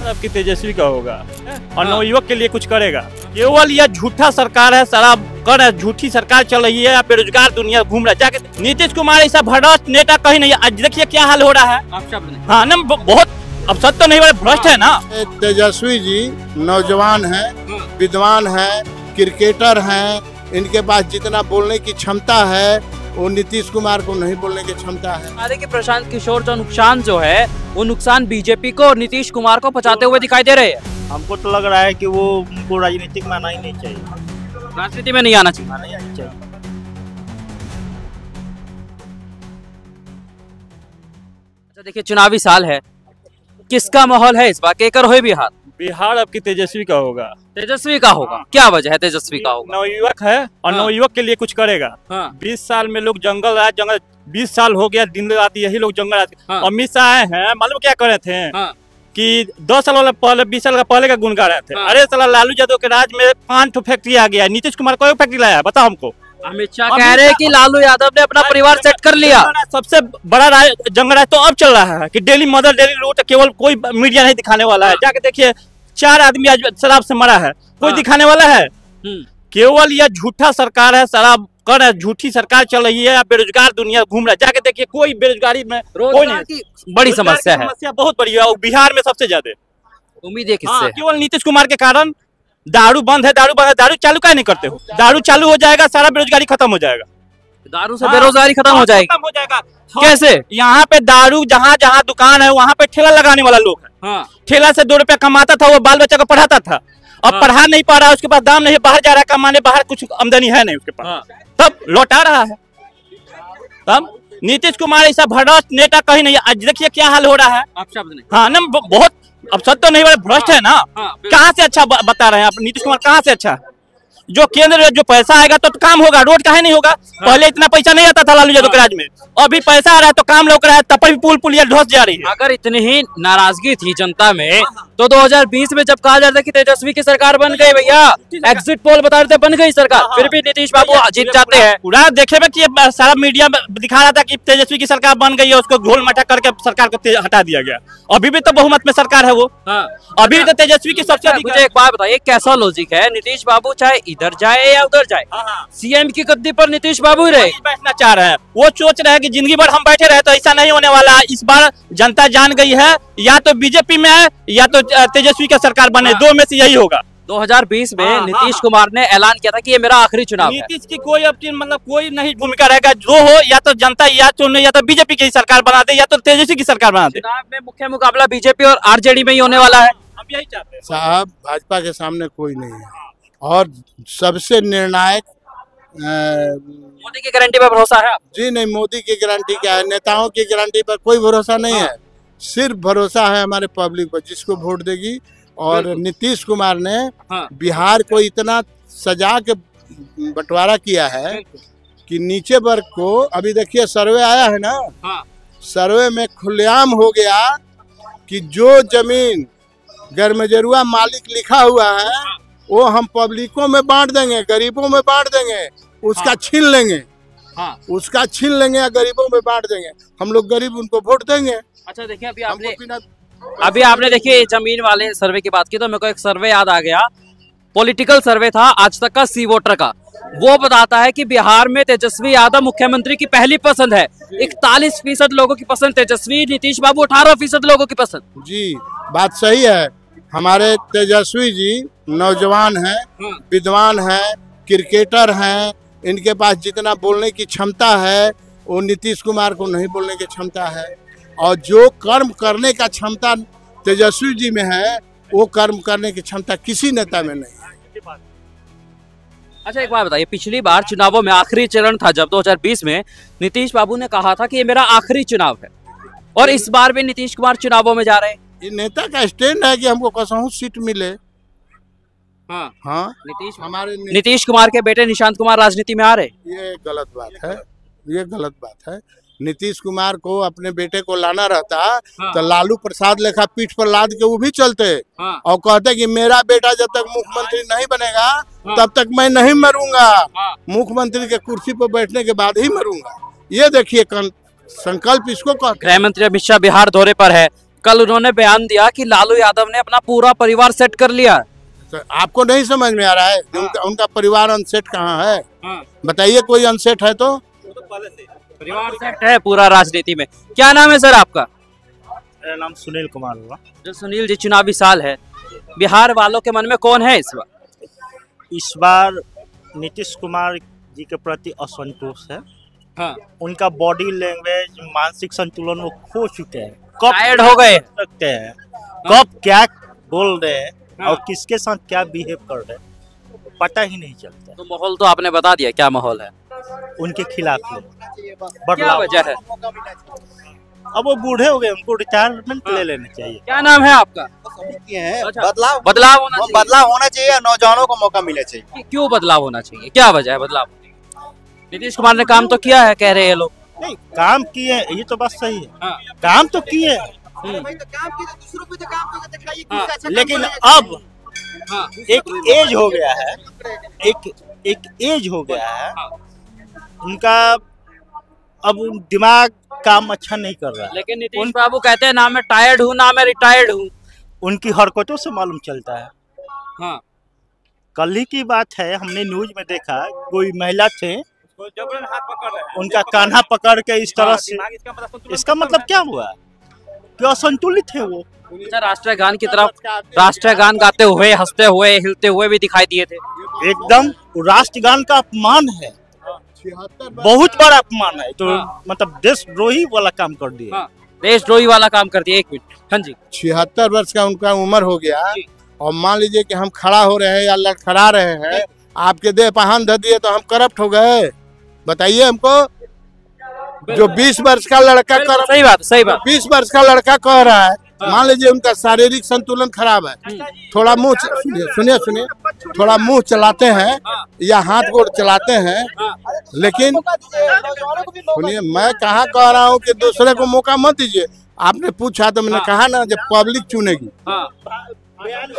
आपकी तेजस्वी का होगा और नवयुवक के लिए कुछ करेगा। केवल यह झूठा सरकार है, शराब कर झूठी सरकार चल रही है, बेरोजगार दुनिया घूम रहा है। जाके नीतीश कुमार ऐसा भ्रष्ट नेता कहीं नहीं। आज देखिए क्या हाल हो रहा है। हाँ ना, बहुत अब सत्य तो नहीं, बड़े भ्रष्ट है ना। तेजस्वी जी नौजवान है, विद्वान है, क्रिकेटर हैं, इनके पास जितना बोलने की क्षमता है वो नीतीश कुमार को नहीं बोलने की क्षमता है। कि प्रशांत किशोर जो नुकसान जो है वो नुकसान बीजेपी को और नीतीश कुमार को पहुंचाते हुए दिखाई दे रहे हैं। हमको तो लग रहा है कि वो उनको राजनीतिक में आना ही नहीं चाहिए, राजनीति में नहीं आना चाहिए। अच्छा देखिए, चुनावी साल है, किसका माहौल है इस बार? केकर होए बिहार? बिहार आपकी तेजस्वी का होगा। तेजस्वी का होगा। क्या वजह है तेजस्वी का होगा? नवयुवक है और नवयुवक के लिए कुछ करेगा। 20 साल में लोग जंगल आए, जंगल 20 साल हो गया, दिन रात यही लोग जंगल आए। अमित शाह आए हैं, मालूम क्या करे थे कि 10 साल वाला पहले 20 साल का पहले का गुण गा रहे थे। अरे साला लालू यादव के राज में 5 फैक्ट्री आ गया। नीतीश कुमार कोई फैक्ट्री लाया बताओ हमको। अमित शाह कह रहे हैं कि लालू यादव ने अपना परिवार सेट कर लिया। सबसे बड़ा जंग राज तो अब चल रहा है कि डेली मदर डेली रूट, केवल कोई मीडिया नहीं दिखाने वाला है। जाके देखिए 4 आदमी आज शराब से मरा है, कोई दिखाने वाला है? केवल यह झूठा सरकार है, शराब कर झूठी सरकार चल रही है, बेरोजगार दुनिया घूम रहा है। जाके देखिए कोई बेरोजगारी में कोई नहीं। बड़ी समस्या है, समस्या बहुत बड़ी है, बिहार में सबसे ज्यादा। उम्मीद है किससे? केवल नीतीश कुमार के कारण। दारू बंद है, दारू बंद है, दारू चालू क्या नहीं करते हो? दारू चालू हो जाएगा, सारा बेरोजगारी खत्म हो जाएगा। दारू से बेरोजगारी खत्म हो जाएगी। कैसे? यहाँ पे दारू जहाँ जहाँ दुकान है वहाँ पे ठेला लगाने वाला लोग है। ठेला से 2 रुपया कमाता था, वो बाल बच्चा को पढ़ाता था। अब पढ़ा नहीं पा रहा, उसके पास दाम नहीं, बाहर जा रहा है कमाने, बाहर कुछ आमदनी है नहीं उसके पास, तब लौटा रहा है। तब नीतीश कुमार ऐसा भ्रष्ट नेता कहीं नहीं। आज देखिए क्या हाल हो रहा है। हाँ ना, बहुत अब सत्य तो नहीं, बड़े भ्रष्ट है ना। कहाँ से अच्छा बता रहे हैं आप? नीतीश कुमार कहाँ से अच्छा? जो केंद्र में जो पैसा आएगा तो काम होगा, रोड काहे नहीं होगा? पहले इतना पैसा नहीं आता था लालू यादव के राज में, अभी पैसा आ रहा है तो काम लोग रहा है, तब भी पुल पुलिया ध्वस्त जा रही है। अगर इतनी ही नाराजगी थी जनता में तो 2020 में जब कहा जाता कि तेजस्वी की सरकार बन गई, भैया एग्जिट पोल बता रहे थे बन गई सरकार, फिर भी नीतीश बाबू जीत जाते हैं। पूरा देखे में कि सारा मीडिया दिखा रहा था कि तेजस्वी की सरकार बन गई है, उसको घोल मटा करके सरकार को हटा दिया गया। अभी भी तो बहुमत में सरकार है वो, अभी तो तेजस्वी की सबसे अधिक। मुझे एक बात बताइए, कैसा लॉजिक है? नीतीश बाबू चाहे इधर जाए या उधर जाए, सीएम की गद्दी पर नीतीश बाबू रहे, बैठना चाह रहे हैं। वो सोच रहे हैं कि जिंदगी भर हम बैठे रहे, तो ऐसा नहीं होने वाला। इस बार जनता जान गई है, या तो बीजेपी में है या तो तेजस्वी का सरकार बने, 2 में से यही होगा। 2020 में नीतीश कुमार ने ऐलान किया था कि ये मेरा आखिरी चुनाव है। नीतीश की कोई अपनी मतलब कोई नहीं भूमिका रहेगा, जो हो या तो जनता या चुने, या तो बीजेपी की सरकार बना दे या तो तेजस्वी की सरकार बना दे। चुनाव में मुख्य मुकाबला बीजेपी और आरजेडी में ही होने वाला है। हम यही चाहते हैं साहब, भाजपा के सामने कोई नहीं है और सबसे निर्णायक मोदी की गारंटी पर भरोसा है? जी नहीं, मोदी की गारंटी क्या है? नेताओं की गारंटी पर कोई भरोसा नहीं है, सिर्फ भरोसा है हमारे पब्लिक पर, जिसको वोट देगी। और नीतीश कुमार ने बिहार को इतना सजा के बंटवारा किया है कि नीचे वर्ग को, अभी देखिए सर्वे आया है ना, सर्वे में खुलेआम हो गया कि जो जमीन गरमजरुआ मालिक लिखा हुआ है वो हम पब्लिकों में बांट देंगे, गरीबों में बांट देंगे, उसका छीन लेंगे, उसका छीन लेंगे या गरीबों में बांट देंगे। हम लोग गरीब उनको वोट देंगे। अच्छा देखिए, अभी आपने देखिए जमीन वाले सर्वे की बात की तो मेरे को एक सर्वे याद आ गया। पॉलिटिकल सर्वे था आज तक का सी वोटर का, वो बताता है कि बिहार में तेजस्वी यादव मुख्यमंत्री की पहली पसंद है। 41% लोगों की पसंद तेजस्वी, नीतीश बाबू 18% लोगों की पसंद। जी बात सही है। हमारे तेजस्वी जी नौजवान हैं, विद्वान हैं, क्रिकेटर हैं, इनके पास जितना बोलने की क्षमता है वो नीतीश कुमार को नहीं बोलने की क्षमता है। और जो कर्म करने का क्षमता तेजस्वी जी में है वो कर्म करने की क्षमता किसी नेता में नहीं है। अच्छा एक बात बताइए, पिछली बार चुनावों में आखिरी चरण था जब 2020 में नीतीश बाबू ने कहा था कि ये मेरा आखिरी चुनाव है, और इस बार भी नीतीश कुमार चुनावों में जा रहे हैं। ये नेता का स्टैंड है कि हमको कसहूं सीट मिले। हाँ, नीतीश कुमार के बेटे निशांत कुमार राजनीति में आ रहे, ये गलत बात है, ये गलत बात है। नीतीश कुमार को अपने बेटे को लाना रहता तो लालू प्रसाद लेखा पीठ पर लाद के वो भी चलते और कहते कि मेरा बेटा जब तक मुख्यमंत्री नहीं बनेगा तब तक मैं नहीं मरूंगा, मुख्यमंत्री के कुर्सी पर बैठने के बाद ही मरूंगा। ये देखिए संकल्प इसको कहते। गृह मंत्री अमित शाह बिहार दौरे पर है, कल उन्होंने बयान दिया कि लालू यादव ने अपना पूरा परिवार सेट कर लिया। तो आपको नहीं समझ में आ रहा है उनका परिवार अनसेट कहाँ है? बताइए कोई अनसेट है तो परिवार सेट है पूरा राजनीति में। क्या नाम है सर आपका? मेरा नाम सुनील कुमार होगा। जो सुनील जी, चुनावी साल है, बिहार वालों के मन में कौन है इस बार? इस बार नीतीश कुमार जी के प्रति असंतोष है। हाँ। उनका बॉडी लैंग्वेज, मानसिक संतुलन वो खो चुके हैं। कब टायर्ड हो गए सकते हैं, कब क्या बोल रहे हैं और किसके साथ क्या बिहेव कर रहे हैं पता ही नहीं चलता। तो माहौल तो आपने बता दिया क्या माहौल है उनके खिलाफ क्या वजह है? अब वो बूढ़े हो गए, उनको रिटायरमेंट ले लेना चाहिए। क्या नाम है आपका? अच्छा। बदलाव होना चाहिए, नौजवानों को मौका मिलना चाहिए। क्यों बदलाव होना चाहिए, क्या वजह है बदलाव? नीतीश कुमार ने काम तो किया है कह रहे हैं लोग। नहीं, काम किए, ये तो बात सही है। हाँ। काम तो किए, लेकिन अब एक एज हो गया है, एक एज हो गया है उनका, अब दिमाग काम अच्छा नहीं कर रहा है। लेकिन नीतीश बाबू कहते हैं ना मैं टायर्ड हूँ ना मैं रिटायर्ड हूँ। उनकी हरकतों से मालूम चलता है। हाँ। कल ही की बात है, हमने न्यूज में देखा, कोई महिला थे, उनका कान्हा पकड़ के इस तरह से, इसका मतलब क्या हुआ कि असंतुलित है वो। राष्ट्रीय गान की तरफ राष्ट्रीय गान गाते हुए, हंसते हुए, हिलते हुए भी दिखाई दिए थे। एकदम राष्ट्रगान का अपमान है, बहुत बड़ा अपमान है। तो मतलब देशद्रोही वाला काम कर दिया। देशद्रोही वाला काम कर दिया। एक मिनट, हाँ जी। 76 वर्ष का उनका उम्र हो गया और मान लीजिए कि हम खड़ा हो रहे हैं या लड़खड़ा रहे हैं, आपके देह पर हाथ धर दिए तो हम करप्ट हो गए? बताइए हमको। जो 20 वर्ष का लड़का सही बात 20 वर्ष का लड़का कह रहा है, मान लीजिए उनका शारीरिक संतुलन खराब है, थोड़ा मुंह सुनिए थोड़ा मुंह चलाते हैं या हाथ गोड़ चलाते हैं, लेकिन सुनिए, मैं कहाँ कह रहा हूँ कि दूसरे को मौका मत दीजिए। आपने पूछा तो मैंने कहा ना, जब पब्लिक चुनेगी,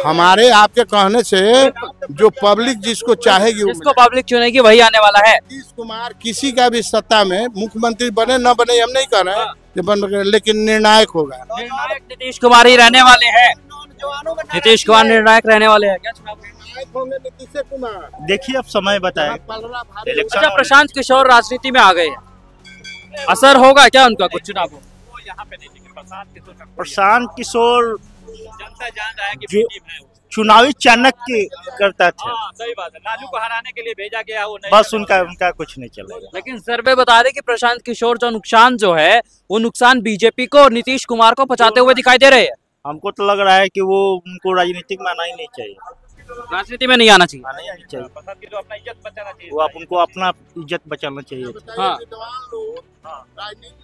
हमारे आपके कहने से जो पब्लिक जिसको चाहेगी, जिसको पब्लिक चुनेगी वही आने वाला है। नीतीश कुमार किसी का भी सत्ता में मुख्यमंत्री बने न बने हम नहीं कह रहे हैं, लेकिन निर्णायक होगा। निर्णायक नीतीश कुमार ही रहने वाले हैं। नीतीश कुमार निर्णायक रहने वाले हैं। नीतीश कुमार देखिए, अब समय बताए। अच्छा, प्रशांत किशोर राजनीति में आ गए हैं, असर होगा क्या उनका कुछ चुनाव? प्रशांत किशोर चुनावी चाणक्य करता था। सही बात है, लालू को हराने के लिए भेजा गया, वो नहीं, बस उनका कुछ नहीं चलेगा। लेकिन सर्वे बता रहे कि प्रशांत किशोर जो नुकसान जो है वो नुकसान बीजेपी को और नीतीश कुमार को पहुंचाते हुए दिखाई दे रहे हैं। हमको तो लग रहा है कि वो उनको राजनीतिक में आना ही नहीं चाहिए, राजनीति में नहीं आना चाहिए। वो उनको अपना इज्जत बचाना चाहिए। राजनीति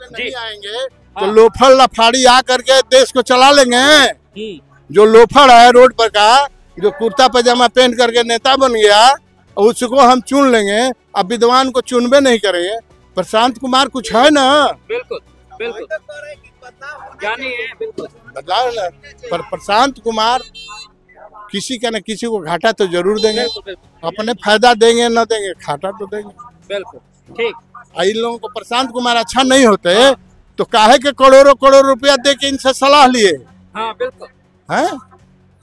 में नहीं आएंगे तो लोफड़ लफाड़ी आ करके देश को चला लेंगे। जो लोफड़ है रोड पर का, जो कुर्ता पजामा पहन करके नेता बन गया, उसको हम चुन लेंगे। अब विद्वान को चुनबे नहीं करेंगे। प्रशांत कुमार कुछ है ना? बिल्कुल बदलाव ना। पर प्रशांत कुमार किसी का न किसी को घाटा तो जरूर देंगे। अपने फायदा देंगे न देंगे, घाटा तो देंगे। बिल्कुल ठीक। इन लोगों को प्रशांत कुमार अच्छा नहीं होते तो काहे के करोड़ों रुपया दे के इनसे सलाह लिए? हाँ बिल्कुल हैं,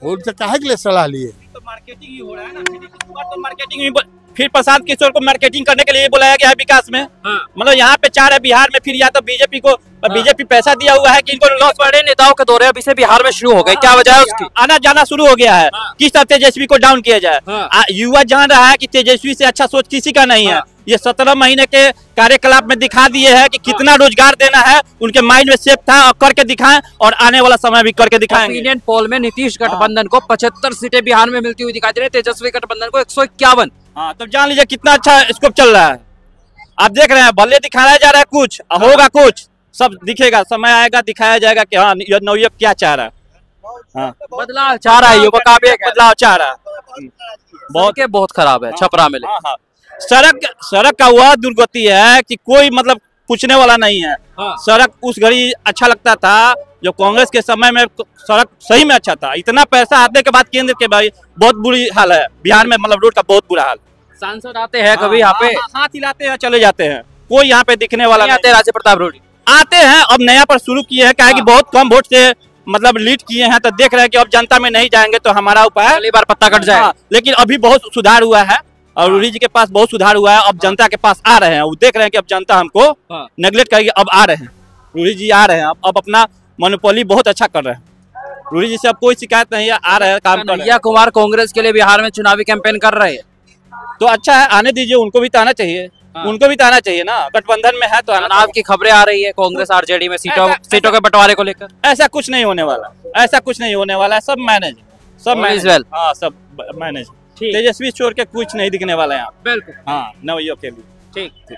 उनसे काहे के लिए सलाह लिए? तो मार्केटिंग ही हो रहा है ना, तो मार्केटिंग ही। फिर प्रशांत किशोर को मार्केटिंग करने के लिए बुलाया गया है विकास में। मतलब यहाँ पे 4 है बिहार में, फिर या तो बीजेपी को बीजेपी पैसा दिया हुआ है कि इनको लॉस। बड़े नेताओं के दौरे अभी से बिहार में शुरू हो गए, क्या वजह है उसकी? आना जाना शुरू हो गया है। किस तरह तेजस्वी को डाउन किया जाए। युवा जान रहा है कि तेजस्वी से अच्छा सोच किसी का नहीं है। ये 17 महीने के कार्यकलाप में दिखा दिए है कि कितना रोजगार देना है, उनके माइंड में सेफ था और करके दिखाएं, और आने वाला समय भी करके दिखाएंगे। ओपिनियन पोल में नीतीश गठबंधन को 75 सीटें बिहार में मिलती हुई दिखाई दे रही है, तेजस्वी गठबंधन को 151। हाँ, तो जान लीजिए कितना अच्छा स्कोप चल रहा है। आप देख रहे हैं, भले दिखाया जा रहा है कुछ, होगा कुछ, सब दिखेगा, समय आएगा दिखाया जाएगा कि हाँ नौयब क्या चाह रहा है। हाँ, बदलाव चाह रहा है, युवा काफी बदलाव चाह रहा है। बहुत खराब है छपरा में। सड़क का वह दुर्गति है कि कोई मतलब पूछने वाला नहीं है। सड़क उस घड़ी अच्छा लगता था जो कांग्रेस के समय में सड़क सही में अच्छा था। इतना पैसा आने के बाद केंद्र के भाई बहुत बुरी हाल है बिहार में, मतलब रोड का बहुत बुरा हाल। सांसद आते हैं कभी यहाँ पे, हाथ हिलाते हैं चले जाते हैं, कोई यहाँ पे दिखने वाला नहीं। आते राजीव प्रताप रूडी आते हैं, अब नया पर शुरू किए हैं, क्या है कि बहुत कम वोट से मतलब लीड किए हैं, तो देख रहे हैं कि अब जनता में नहीं जाएंगे तो हमारा उपाय अगली बार पत्ता कट जाए। हाँ, लेकिन अभी बहुत सुधार हुआ है और रूडी जी के पास बहुत सुधार हुआ है। अब जनता के पास आ रहे हैं, वो देख रहे हैं कि अब जनता हमको नेगलेक्ट करेगी, अब आ रहे हैं रूडी जी, आ रहे हैं अब अपना मोनोपोली बहुत अच्छा कर रहे हैं। रूडी जी से अब कोई शिकायत नहीं है, आ रहे हैं, काम कर रहे हैं। कन्हैया कुमार कांग्रेस के लिए बिहार में चुनावी कैंपेन कर रहे हैं, तो अच्छा है, आने दीजिए, उनको भी तो आना चाहिए। उनको भी तो आना चाहिए ना, गठबंधन में है तो आना। चुनाव की खबरें आ रही है कांग्रेस आरजेडी में सीटों के बंटवारे को लेकर। ऐसा कुछ नहीं होने वाला, ऐसा कुछ नहीं होने वाला है, सब मैनेज, सब मैनेज, हाँ सब मैनेज। तेजस्वी छोड़ के कुछ नहीं दिखने वाला है यहाँ। बिल्कुल, हाँ, नवयुवक के लिए। ठीक।